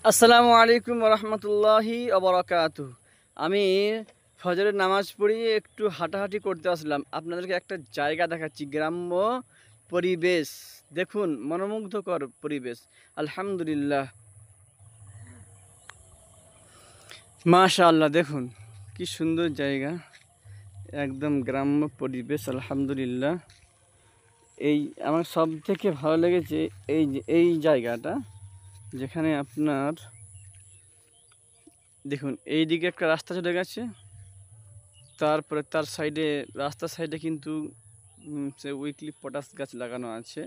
আসসালামু আলাইকুম রহমতুল্লাহি আবরাকাতুহ। আমি ফজরের নামাজ পড়িয়ে একটু হাঁটাহাঁটি করতে আসলাম। আপনাদেরকে একটা জায়গা দেখাচ্ছি, গ্রাম্য পরিবেশ। দেখুন, মনোমুগ্ধকর পরিবেশ। আলহামদুলিল্লাহ, মাশাআল্লাহ। দেখুন কি সুন্দর জায়গা, একদম গ্রাম্য পরিবেশ। আলহামদুলিল্লাহ, এই আমার সব থেকে ভালো লেগেছে এই জায়গাটা, যেখানে আপনার দেখুন এইদিকে একটা রাস্তা চলে গেছে, তারপরে তার সাইডে, রাস্তার সাইডে কিন্তু সে উইকলি পটাশ গাছ লাগানো আছে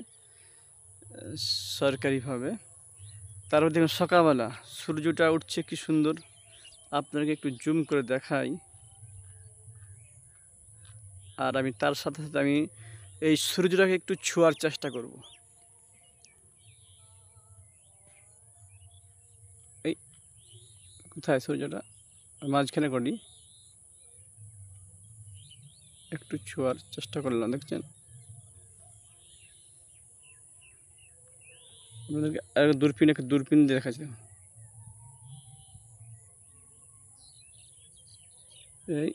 সরকারিভাবে। তারপর দেখুন সকালবেলা সূর্যটা উঠছে কি সুন্দর, আপনাকে একটু জুম করে দেখাই। আর আমি তার সাথে সাথে আমি এই সূর্যটাকে একটু ছোঁয়ার চেষ্টা করব। এই কোথায় সূর্যটা, মাঝখানে করি, একটু ছোঁয়ার চেষ্টা করলাম। দেখছেন, আপনাদেরকে দূরবীন দিয়ে দেখাচ্ছে। এই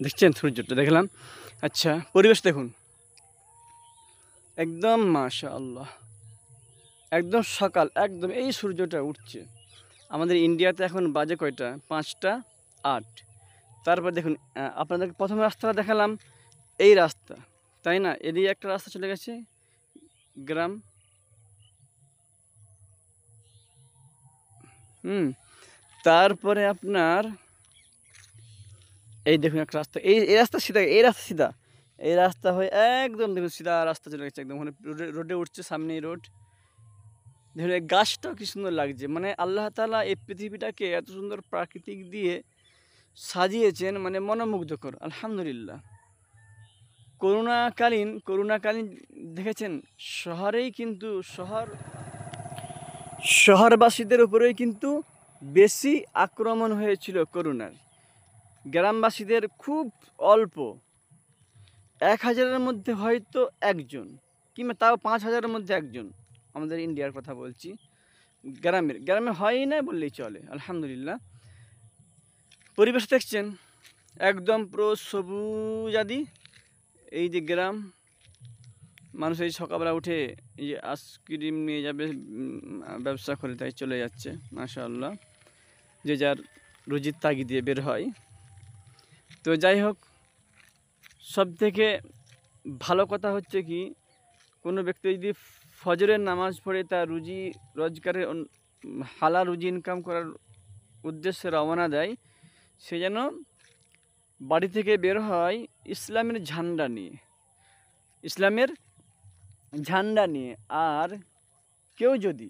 দেখছেন সূর্যটা, দেখলাম। আচ্ছা, পরিবেশ দেখুন, একদম মাশাআল্লাহ, একদম সকাল, একদম এই সূর্যটা উঠছে। আমাদের ইন্ডিয়াতে এখন বাজে কয়টা, 5টা 8। তারপর দেখুন, আপনাদেরকে প্রথম রাস্তাটা দেখালাম, এই রাস্তা, তাই না? এদিকে একটা রাস্তা চলে গেছে গ্রাম। তারপরে আপনার এই দেখুন একটা রাস্তা, এই রাস্তা সিধা, এই রাস্তা হয়ে একদম দেখুন সিধা রাস্তা চলে গেছে, একদম ওখানে রোডে উঠছে, সামনে রোড। দেখুন এই গাছটাও কি সুন্দর লাগছে। মানে আল্লাহ তাআলা এই পৃথিবীটাকে এত সুন্দর প্রাকৃতিক দিয়ে সাজিয়েছেন, মানে মনোমুগ্ধকর। আলহামদুলিল্লাহ। করোনাকালীন দেখেছেন, শহরেই কিন্তু শহরবাসীদের উপরেই কিন্তু বেশি আক্রমণ হয়েছিল করোনার। গ্রামবাসীদের খুব অল্প, 1000-এর মধ্যে হয়তো একজন, কিংবা তাও 5000-এর মধ্যে একজন। আমাদের ইন্ডিয়ার কথা বলছি, গ্রামে হয়ই না বললেই চলে। আলহামদুলিল্লাহ। পরিবেশ দেখছেন, একদম পুরো সবুজাদি। এই যে গ্রাম, মানুষ এই সকালবেলা উঠে এই যে আইসক্রিম নিয়ে যাবে, ব্যবসা করে তাই চলে যাচ্ছে। মাশাআল্লাহ, যে যার রুজির তাগি দিয়ে বের হয়। তো যাই হোক, সব থেকে ভালো কথা হচ্ছে কি, কোনো ব্যক্তি যদি ফজরের নামাজ পড়ে তার রুজি রোজগারের হালাল রুজি ইনকাম করার উদ্দেশ্যে রওনা দেয়, সে যেন বাড়ি থেকে বের হয় ইসলামের ঝান্ডা নিয়ে। আর কেউ যদি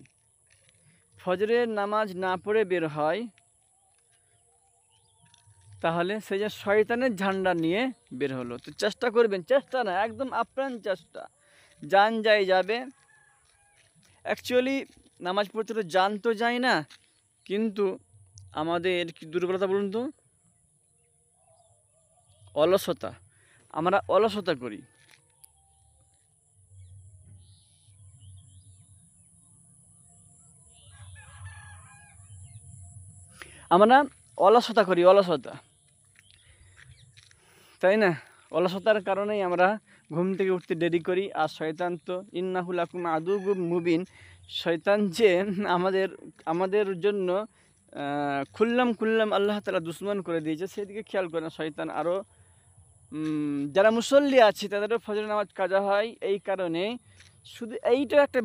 ফজরের নামাজ না পড়ে বের হয়, তাহলে সে যে শয়তানের ঝান্ডা নিয়ে বের হলো। তো চেষ্টা করবেন, চেষ্টা না, একদম আপ্রাণ চেষ্টা। জান যায় যাবে। অ্যাকচুয়ালি নামাজ পড়তে তো জান তো যায় না, কিন্তু আমাদের কি দুর্বলতা বলুন তো, অলসতা। আমরা অলসতা করি। আমরা অলসতা, তাই না? অলসতার কারণেই আমরা ঘুম থেকে উঠতে দেরি করি। আর শয়তান তো ইন্নাহু লাকুম আদুউম মুবিন, শয়তান যে আমাদের জন্য খুল্লাম আল্লাহ তাআলা দুশমন করে দিয়েছে, সেদিকে খেয়াল করে না শয়তান। আরও যারা মুসল্লি আছে তাদেরও ফজরের নামাজ কাজা হয়। এই কারণে শুধু এইটা একটা